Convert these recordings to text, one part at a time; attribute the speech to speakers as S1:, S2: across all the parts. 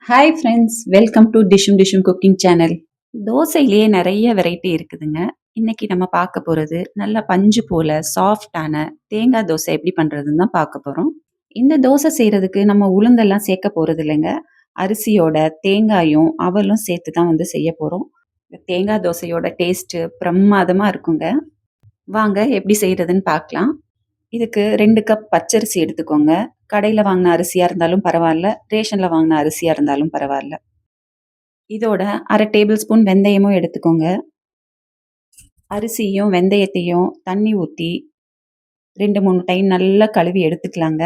S1: Hi friends, welcome to Dishoom Dishoom cooking channel. தோசையிலேயே நிறைய variety இருக்குதுங்க. இன்னைக்கு நம்ம பார்க்க போகிறது நல்ல பஞ்சு போல சாஃப்டான தேங்காய் தோசை எப்படி பண்ணுறதுன்னு தான் பார்க்க போகிறோம். இந்த தோசை செய்கிறதுக்கு நம்ம உளுந்தெல்லாம் சேர்க்க போகிறது இல்லைங்க. அரிசியோட தேங்காயும் அவலும் சேர்த்து தான் செய்ய போகிறோம். தேங்காய் தோசையோட டேஸ்ட்டு பிரமாதமாக இருக்குங்க. வாங்க எப்படி செய்கிறதுன்னு பார்க்கலாம். இதுக்கு 2 கப் பச்சரிசி எடுத்துக்கோங்க. கடையில வாங்கின அரிசியா இருந்தாலும் பரவாயில்ல, ரேஷன்ல வாங்கின அரிசியா இருந்தாலும் பரவாயில்ல. இதோட 1/2 டேபிள் ஸ்பூன் வெந்தயமும் எடுத்துக்கோங்க. அரிசியும் வெந்தயத்தையும் தண்ணி ஊற்றி 2, 3 டைம் நல்லா கழுவி எடுத்துக்கலாங்க.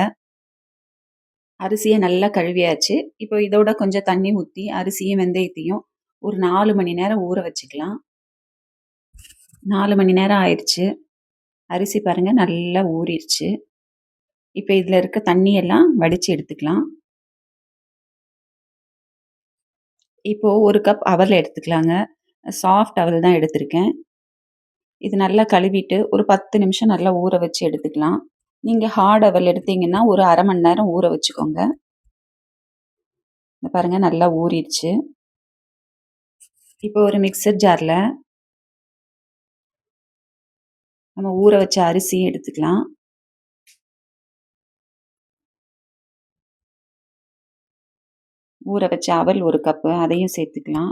S1: அரிசியை நல்லா கழுவியாச்சு. இப்போ இதோட கொஞ்சம் தண்ணி ஊற்றி அரிசியும் வெந்தயத்தையும் ஒரு 4 மணி நேரம் ஊற வச்சுக்கலாம். 4 மணி நேரம் ஆயிடுச்சு. அரிசி பாருங்க நல்லா ஊறிடுச்சு. இப்போ இதில் இருக்க தண்ணியெல்லாம் வடித்து எடுத்துக்கலாம். இப்போ 1 கப் அவல் எடுத்துக்கலாங்க. சாஃப்ட் அவல் தான் எடுத்திருக்கேன். இது நல்லா கழுவிட்டு ஒரு 10 நிமிஷம் நல்லா ஊற வச்சு எடுத்துக்கலாம். நீங்கள் ஹார்ட் அவல் எடுத்தீங்கன்னா ஒரு 1/2 மணி நேரம் ஊற வச்சுக்கோங்க. இந்த பாருங்க நல்லா ஊறிடுச்சு. இப்போ ஒரு மிக்சர் ஜாரில் நம்ம ஊற வச்ச அரிசியும் எடுத்துக்கலாம். ஊற வச்ச அவல் 1 கப்பு அதையும் சேர்த்துக்கலாம்.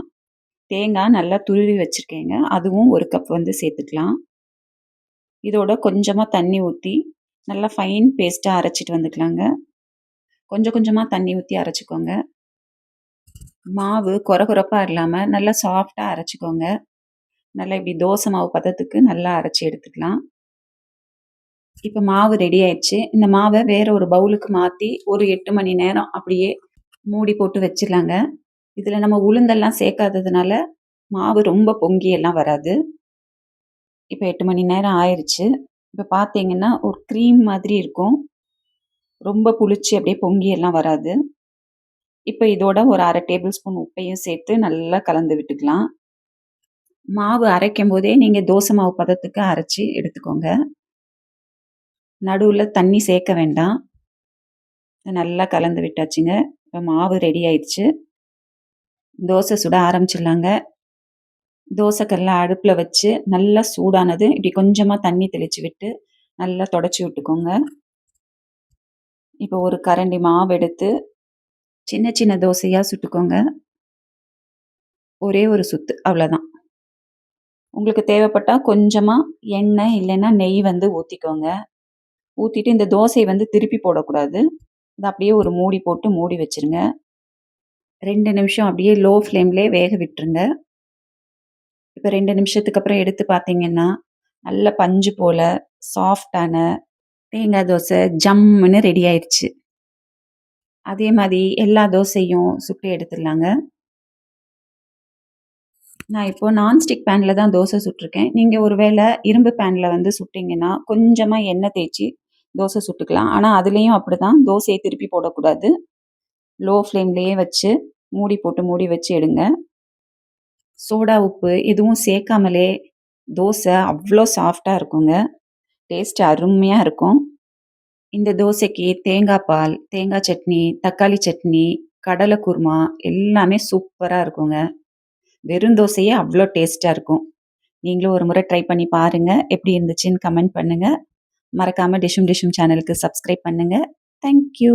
S1: தேங்காய் நல்லா துருவி வச்சுருக்கேங்க, அதுவும் 1 கப் சேர்த்துக்கலாம். இதோட கொஞ்சமாக தண்ணி ஊற்றி நல்லா ஃபைன் பேஸ்ட்டாக அரைச்சிட்டு வந்துக்கலாங்க. கொஞ்சம் கொஞ்சமாக தண்ணி ஊற்றி அரைச்சிக்கோங்க. மாவு கொரகொரப்பாக இல்லாமல் நல்லா சாஃப்டாக அரைச்சிக்கோங்க. நல்லா இப்படி தோசை மாவு பதத்துக்கு நல்லா அரைச்சி எடுத்துக்கலாம். இப்போ மாவு ரெடி ஆயிடுச்சு. இந்த மாவை வேற ஒரு பவுலுக்கு மாற்றி ஒரு 8 மணி நேரம் அப்படியே மூடி போட்டு வச்சிடலாங்க. இதில் நம்ம உளுந்தெல்லாம் சேர்க்காததுனால மாவு ரொம்ப பொங்கி எல்லாம் வராது. இப்போ 8 மணி நேரம் ஆயிடுச்சு. இப்போ பார்த்தீங்கன்னா ஒரு க்ரீம் மாதிரி இருக்கும். ரொம்ப புளிச்சு அப்படியே பொங்கி எல்லாம் வராது. இப்போ இதோட ஒரு 1/2 டேபிள் ஸ்பூன் உப்பையும் சேர்த்து நல்லா கலந்து விட்டுக்கலாம். மாவு அரைக்கும் போதே நீங்கள் தோசை மாவு பதத்துக்கு அரைச்சி எடுத்துக்கோங்க. நடுவில் தண்ணி சேர்க்க வேண்டாம். நல்லா கலந்து விட்டாச்சுங்க. இப்போ மாவு ரெடி ஆயிடுச்சு. தோசை சுட ஆரம்பிச்சிடலாங்க. தோசைக்கல்லை அடுப்பில் வச்சு நல்லா சூடானது இப்படி கொஞ்சமாக தண்ணி தெளித்து விட்டு நல்லா தொடச்சி விட்டுக்கோங்க. இப்போ ஒரு கரண்டி மாவு எடுத்து சின்ன சின்ன தோசையாக சுட்டுக்கோங்க. ஒரே ஒரு சுத்து, அவ்வளோதான். உங்களுக்கு தேவைப்பட்டால் கொஞ்சமாக எண்ணெய் இல்லைன்னா நெய் ஊற்றிக்கோங்க. ஊற்றிட்டு இந்த தோசையை திருப்பி போடக்கூடாது. இது அப்படியே ஒரு மூடி போட்டு மூடி வச்சுருங்க. 2 நிமிஷம் அப்படியே லோ ஃப்ளேம்லேயே வேக விட்டுருங்க. இப்போ 2 நிமிஷத்துக்கு அப்புறம் எடுத்து பார்த்தீங்கன்னா நல்ல பஞ்சு போல் சாஃப்டான தேங்காய் தோசை ஜம்முன்னு ரெடி ஆயிடுச்சு. அதே மாதிரி எல்லா தோசையும் சுட்டு எடுத்துடலாங்க. நான் இப்போ நான்ஸ்டிக் பேனில் தான் தோசை சுட்டிருக்கேன். நீங்கள் ஒரு வேளை இரும்பு பேனில் சுட்டிங்கன்னா கொஞ்சமாக எண்ணெய் தேய்ச்சி தோசை சுட்டுக்கலாம். ஆனால் அதுலேயும் அப்படி தான், தோசையை திருப்பி போடக்கூடாது. லோ ஃப்ளேம்லேயே வச்சு மூடி போட்டு மூடி வச்சு எடுங்க. சோடா உப்பு எதுவும் சேர்க்காமலே தோசை அவ்வளோ சாஃப்டாக இருக்குங்க. டேஸ்ட் அருமையாக இருக்கும். இந்த தோசைக்கு தேங்காய் பால், தேங்காய் சட்னி, தக்காளி சட்னி, கடலை குருமா எல்லாமே சூப்பராக இருக்குங்க. வெறும் தோசையே அவ்வளோ டேஸ்ட்டாக இருக்கும். நீங்களும் ஒரு முறை ட்ரை பண்ணி பாருங்கள். எப்படி இருந்துச்சுன்னு கமெண்ட் பண்ணுங்கள். மறக்காமல் டிஷ்ஷும் டிஷ்ஷும் சேனலுக்கு சப்ஸ்கிரைப் பண்ணுங்கள். தேங்க்யூ.